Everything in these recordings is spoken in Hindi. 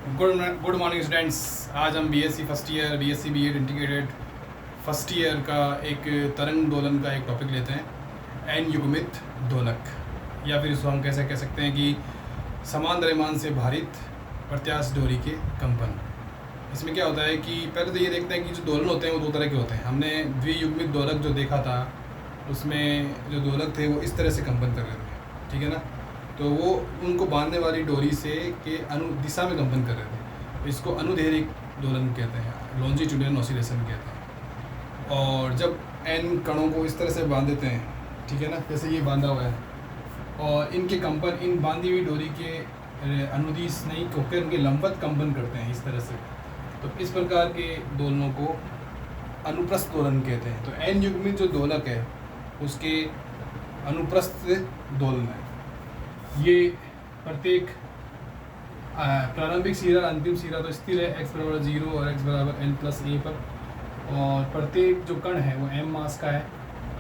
Good morning students. आज हम BSc first year BSc BEd integrated first year का एक तरंग दोलन का एक टॉपिक लेते हैं, एन युग्मित दोलक, या फिर इसको हम कैसे कह सकते हैं कि समान द्रव्यमान से भारित प्रत्यास्थ डोरी के कंपन। इसमें क्या होता है कि पहले तो ये देखते हैं कि जो दोलन होते हैं वो दो तरह के होते हैं। हमने द्वियुग्मित दोलक जो देखा था उसमें जो दोलक थे वो इस तरह से कंपन कर रहे थे, ठीक है ना। तो वो उनको बांधने वाली डोरी से के अनु दिशा में कंपन कर रहे थे, तो इसको अनुदैर्घिक दोलन कहते हैं, लॉन्जिट्यूडिनल ऑसिलेशन कहते हैं। और जब एन कणों को इस तरह से बांध देते हैं, ठीक है ना, जैसे ये बांधा हुआ है, और इनके कंपन इन बांधी हुई डोरी के अनुदिश नहीं होकर उनके लंबवत कंपन करते हैं इस तरह से, तो इस प्रकार के दोलनों को अनुप्रस्थ दोलन कहते हैं। तो एन युग्मित जो दोलक है उसके अनुप्रस्थ दोलन है। ये प्रत्येक प्रारंभिक सिरा अंतिम सिरा तो स्थिर है x बराबर 0 और x बराबर n प्लस ए पर, और प्रत्येक जो कण है वो m मास का है,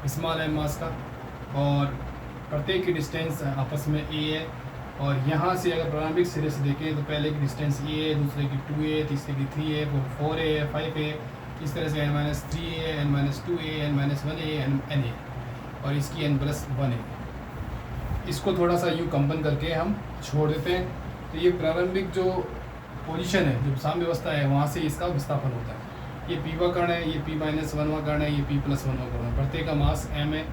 स्मॉल m मास का, और प्रत्येक की डिस्टेंस आपस में a है। और यहाँ से अगर प्रारंभिक सिरे से देखें तो पहले की डिस्टेंस a है, दूसरे की 2a, तीसरे की 3a, 4a है, 5a, इस तरह से n-3a, n-2a, n-1a, n और इसकी n+1 है। इसको थोड़ा सा यूँ कंपन करके हम छोड़ देते हैं, तो ये प्रारंभिक जो पोजीशन है, जो साम्यावस्था है, वहाँ से इसका विस्थापन होता है। ये पीवा कण है, ये p-1वां कण है, ये p+1वां कण है, प्रत्येक का मास m है।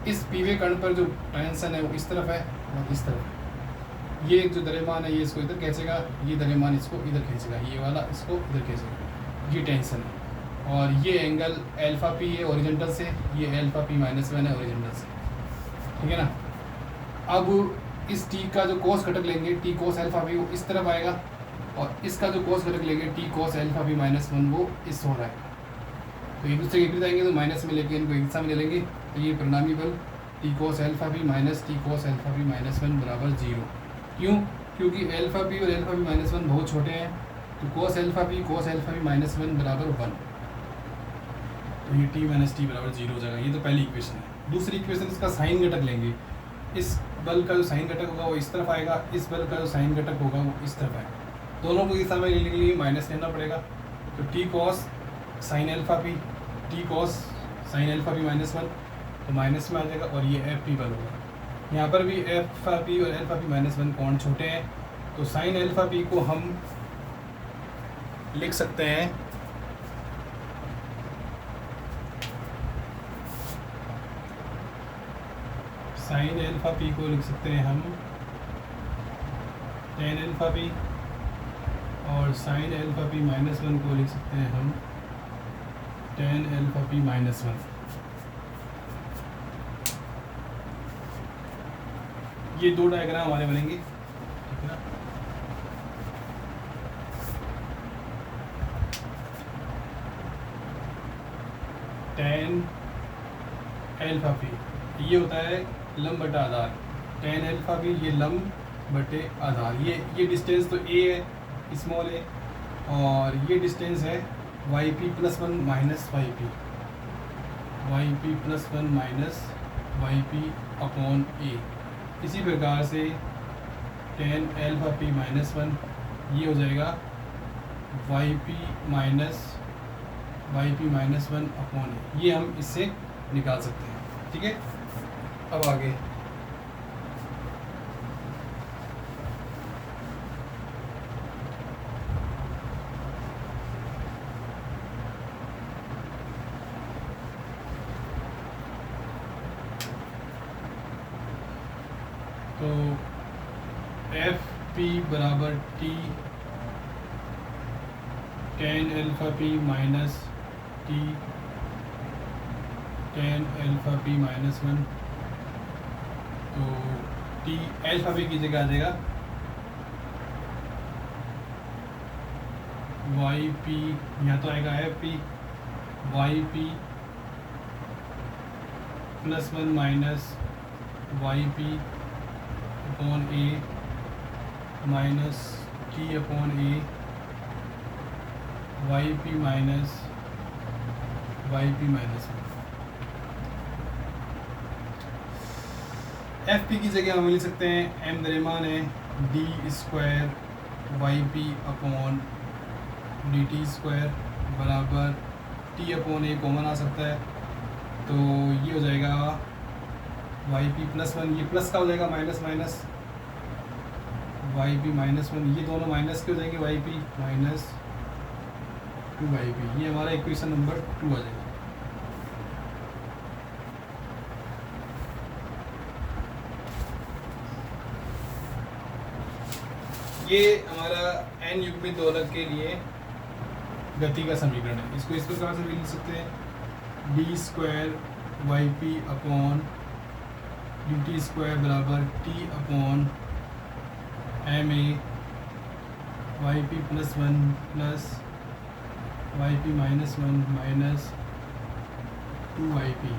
इस पीवे कण पर जो टेंशन है वो इस तरफ है और इस तरफ है। ये जो द्रव्यमान है ये इसको इधर खींचेगा, ये द्रव्यमान इसको इधर खींचेगा, ये वाला इसको इधर खींचेगा, ये टेंशन है। और ये एंगल अल्फा p है ओरिजेंटल से, ये अल्फा p-1 है ओरिजेंटल से, ठीक है ना। अब इस टी का जो कोस घटक लेंगे, टी कोस अल्फा भी, वो इस तरफ आएगा, और इसका जो कोस घटक लेंगे, टी कोस अल्फा भी-1, वो इस हो रहा है। तो एक दूसरे के विपरीत आएंगे तो माइनस में लेके इनको एक दिशा में ले लेंगे, तो ये परिणामी बल टी कोस अल्फा भी माइनस टी कोस अल्फा भी-1 बराबर 0। क्यों? क्योंकि अल्फा भी और अल्फा भी-1 बहुत छोटे हैं, तो कोस अल्फा भी-1 बराबर 1, तो ये टी माइनस टी बराबर 0 हो जाएगा। ये तो पहली इक्वेशन है। दूसरी इक्वेशन, इसका साइन घटक लेंगे। इस बल का जो साइन घटक होगा वो इस तरफ आएगा, इस बल का जो साइन घटक होगा वो इस तरफ आएगा। दोनों को दिशा में लेने के लिए माइनस लेना पड़ेगा, तो T cos sine alpha P, T cos sine alpha भी-1 तो माइनस में आ जाएगा, और ये एफ पी बल होगा। यहाँ पर भी अल्फा पी और अल्फा भी-1 कोण छोटे हैं, तो साइन अल्फा पी को हम लिख सकते हैं साइन अल्फा पी को लिख सकते हैं हम टेन अल्फा पी, और साइन अल्फा p-1 को लिख सकते हैं हम टेन अल्फा p-1। ये दो डायग्राम हमारे बनेंगे, ठीक है ना। टेन अल्फा पी ये होता है लंब बटा आधार, टेन अल्फा भी ये लंब बटे आधार। ये डिस्टेंस तो a है, स्मॉल a, और ये डिस्टेंस है yp+1 minus yp, yp+1 minus yp upon a। इसी प्रकार से टेन अल्फा p-1 ये हो जाएगा yp-1 अपॉन a। ये हम इससे निकाल सकते हैं, ठीक है। अब आगे तो एफ पी बराबर T tan alpha P minus T tan alpha p-1, तो टी अल्फा पी की जगह आ जाएगा वाई पी, यहाँ तो आएगा F P yp+1 minus yp upon A minus T upon A yp minus yp-1। F P की जगह हम लिख सकते हैं m द्रव्यमान है d² Y P upon D T square बराबर टी अपॉन ए कॉमन आ सकता है, तो ये हो जाएगा वाई पी प्लस वन, ये प्लस का हो जाएगा minus minus Y P minus one, ये दोनों माइनस के हो जाएंगे, Y P minus two Y P, ये हमारा इक्वेशन नंबर 2 आ जाएगा। ये हमारा n युग्मित दोलक के लिए गति का समीकरण है। इसको इस प्रकार से भी लिख सकते हैं, D square Y P upon D T square बराबर T upon M A Y P plus one plus Y P minus one minus two Y P,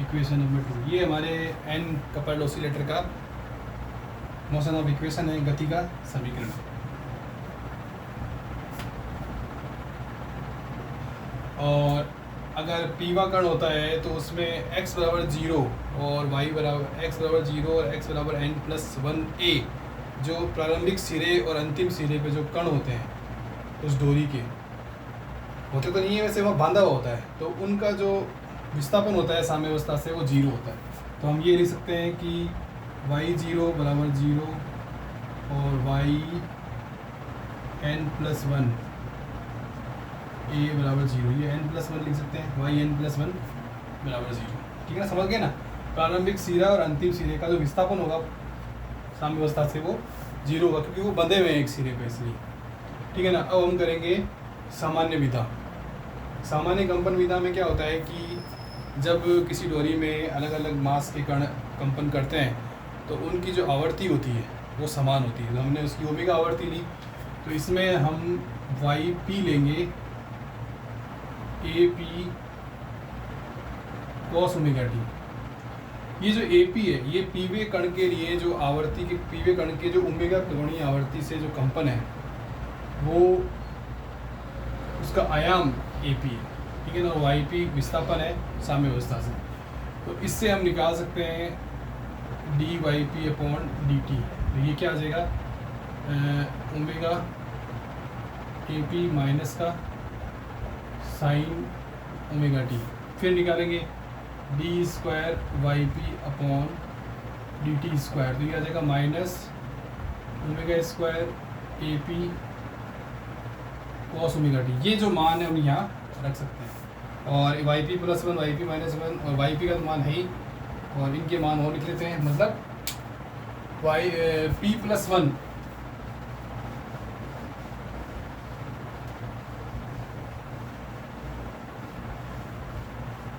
equation number 2। ये हमारे n कपल्ड ऑसिलेटर का मोशन ऑफ इक्वेशन है, गति का समीकरण। और अगर पीवा कण होता है तो उसमें x बराबर 0 और y बराबर x बराबर 0 और x बराबर n+1a, जो प्रारंभिक सिरे और अंतिम सिरे पे जो कण होते हैं उस डोरी के, होते तो नहीं है वैसे, वह बांधा हुआ होता है, तो उनका जो विस्थापन होता है साम्यावस्था से वो 0 होता है। तो हम ये लिख सकते हैं कि y0 बराबर 0 और y n+1 a बराबर 0, ये n+1 लिख सकते हैं, y n+1 बराबर 0। ठीक है ना, समझ गए ना। प्रारंभिक सिरा और अंतिम सिरे का जो विस्थापन होगा साम्यावस्था से वो 0 होगा, क्योंकि वो बंधे हुए हैं एक सिरे पे, इसलिए। ठीक है ना। अब हम करेंगे सामान्य विधा। सामान्य कंपन विधा में क्या होता है कि जब किसी डोरी में अलग अलग मास के कण कंपन करते हैं तो उनकी जो आवृत्ति होती है वो समान होती है। तो हमने उसकी ओमेगा आवृत्ति ली, तो इसमें हम वाई पी लेंगे ए पी कॉस ओमेगा टी। ये जो ए पी है ये पीवे कण के लिए जो आवृत्ति के पीवे कण के जो ओमेगा कोणीय आवृत्ति से जो कंपन है वो उसका आयाम ए पी है। ठीक है ना। वाई पी विस्थापन है साम्यावस्था से, तो इससे हम निकाल सकते हैं D Y P upon D T. तो ये क्या आ जाएगा, ओमेगा ए पी माइनस का साइन ओमेगा टी। फिर निकालेंगे D square Y P upon D T square, तो ये आ जाएगा minus omega square A P cos omega T. ये जो मान है हम यहाँ रख सकते हैं। और Y P plus one, Y P minus one, और वाई पी का तो मान है ही, और इनके मान और लिख लेते हैं। मतलब Y P plus one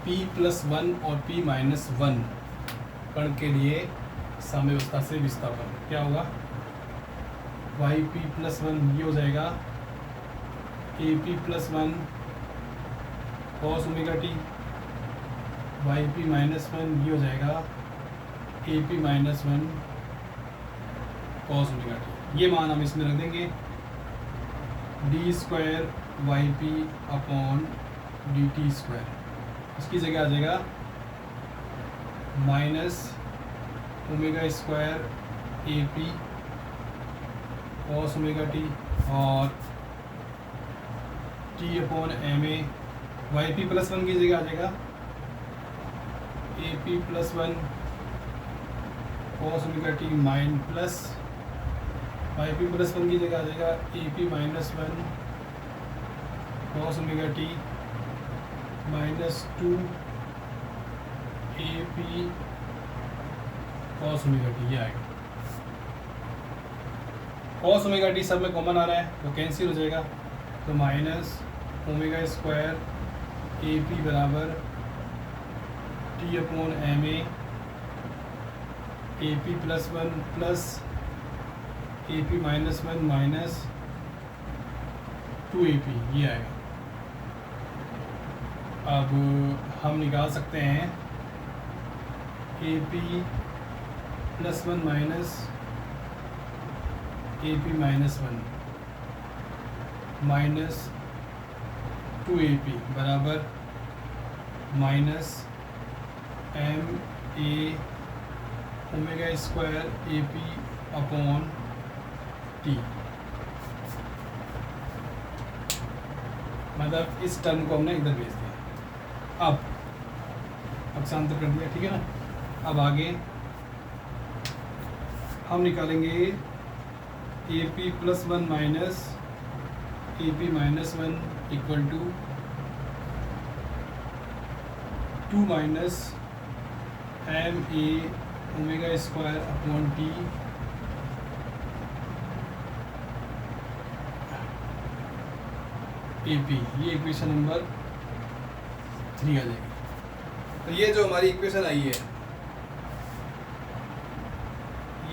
P+1 और P-1 कण के लिए साम्यावस्था से विस्थापन क्या होगा, Yp+1 ये हो जाएगा Ap+1 cos omega T, Yp-1 ये हो जाएगा Ap-1 cos ओमेगा टी। ये मान हम इसमें रख देंगे, D square Y P upon D T square, इसकी जगह आ जाएगा minus omega square A P cos omega T और T upon M A. Y P plus one की जगह आ जाएगा A P plus one cos omega T minus plus Y P plus one की जगह आ जाएगा A P minus one cos omega T -2 A P cos omega T. ये आएगा कॉस ओमेगा टी सब में कॉमन आ रहा है तो कैंसिल हो जाएगा, तो minus omega square A P बराबर T upon M A P plus one plus A P minus one minus 2 A P. ये आएगा। अब हम निकाल सकते हैं A P plus one minus A P minus one minus 2 A P बराबर minus M A omega square A P upon T, मतलब इस टर्म को हमने इधर भेज दिया। अब पक्षांतर कर दिया, ठीक है ना। अब आगे हम निकालेंगे A P plus one minus A P minus one equal to 2 minus M A omega square upon T A P. ये इक्वेशन नंबर 3 आ जाएगी। तो ये जो हमारी इक्वेशन आई है,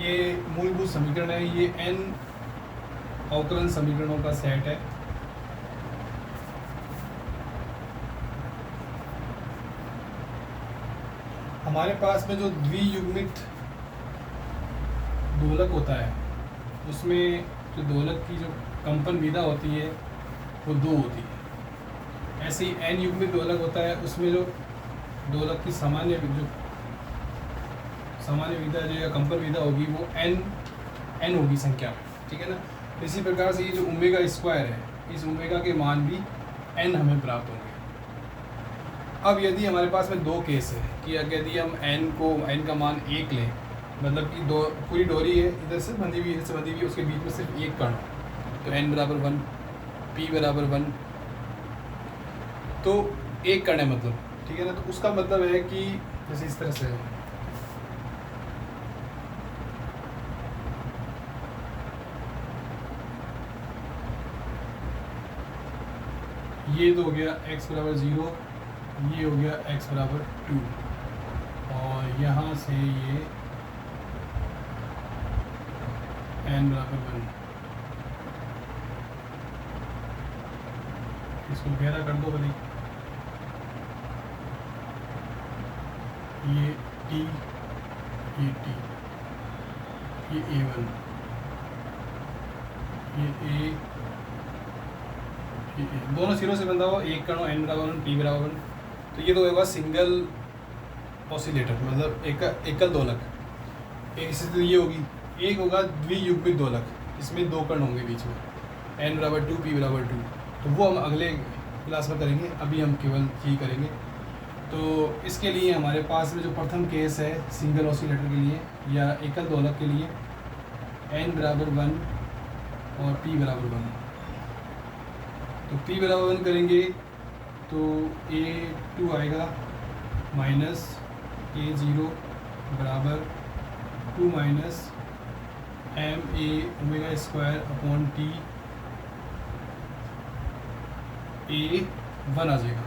ये मूलभूत समीकरण है, ये n अवकलन समीकरणों का सेट है। हमारे पास में जो द्वियुग्मित दोलक होता है, उसमें जो दोलक की जो कंपन विधा होती है वो 2 होती है। ऐसे ही n युग्मित दोलक होता है, उसमें जो दोलक की सामान्य विधा जो या कंपन विधा होगी वो n होगी संख्या, ठीक है ना। इसी प्रकार से ये जो ओमेगा स्क्वायर है, इस ओमेगा के मान भी n हमें प्राप्त होंगे। अब यदि हमारे पास में 2 केस है कि यदि हम n का मान 1 लें, मतलब कि पूरी डोरी है, इधर से बंधी हुई, इधर से बंधी हुई, उसके बीच में सिर्फ एक कण, तो n बराबर 1, p बराबर 1, तो एक कण है मतलब, ठीक है ना। तो उसका मतलब है कि जैसे इस तरह से है, ये तो हो गया x बराबर 0, ये हो गया x बराबर 2, और यहाँ से ये n बराबर 1। इसको गहरा कर दो भले, ये t, ये t, ये a1, ये a, ये a, दोनों सिरों से बंधा हुआ एक कण n बराबर 1, p बराबर 1। तो ये तो होगा सिंगल ऑसिलेटर, मतलब एकल दोलक। एक स्थिति ये होगी, एक होगा द्वियुग्मित दोलक, इसमें 2 कण होंगे बीच में, n बराबर 2, p बराबर 2। तो वो हम अगले क्लास में करेंगे, अभी हम केवल ही करेंगे। तो इसके लिए हमारे पास में जो प्रथम केस है सिंगल ऑसिलेटर के लिए या एकल दोलक के लिए, n बराबर 1 और p बराबर 1। तो p बराबर 1 करेंगे तो a2 आएगा माइनस a0 बराबर 2 minus M A omega square upon T a1 आ जाएगा।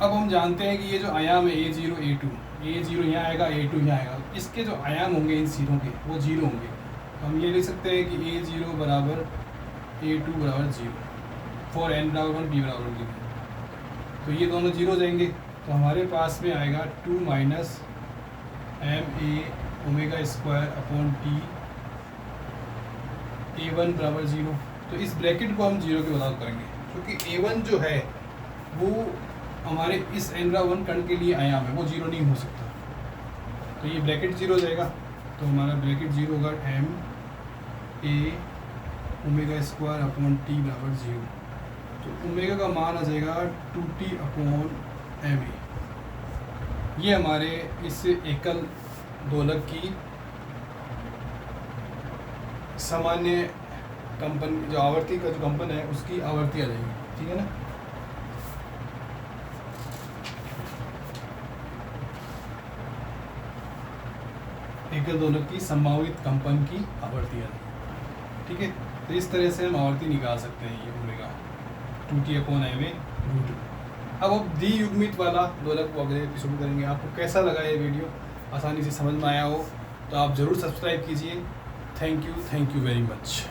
अब हम जानते हैं कि ये जो आयाम है a0 a0 यहाँ आएगा, a2 यहाँ आएगा, इसके जो आयाम होंगे इन सिरों के वो 0 होंगे। तो हम ये लिख सकते हैं कि a0 बराबर a2 बराबर 0 फॉर n बराबर 1, p बराबर 0। तो ये दोनों 0 हो जाएंगे, तो हमारे पास में आएगा 2 minus M A omega square upon T a1 बराबर 0। तो इस ब्रैकेट को हम 0 के बराबर करेंगे, क्योंकि a1 जो है वो हमारे इस n बराबर 1 कण के लिए आयाम है, वो 0 नहीं हो सकता। तो ये ब्रैकेट 0 हो जाएगा, तो हमारा ब्रैकेट 0 होगा M A omega square upon T बराबर 0। तो ओमेगा का मान आ जाएगा 2t अपॉन एम ए। ये हमारे इस एकल दोलक की सामान्य कंपन, जो आवर्ती का जो कंपन है उसकी आवर्ती आ जाएगी, ठीक है ना। एकल दोलक की संभावित कंपन की आवर्ती आ जाएगी, ठीक है। तो इस तरह से हम आवर्ती निकाल सकते हैं, ये omega 2t upon M A root. अब द्वियुग्मित वाला दोलक को अगले एपिसोड करेंगे। आपको कैसा लगा ये वीडियो, आसानी से समझ में आया हो तो आप ज़रूर सब्सक्राइब कीजिए। Thank you very much.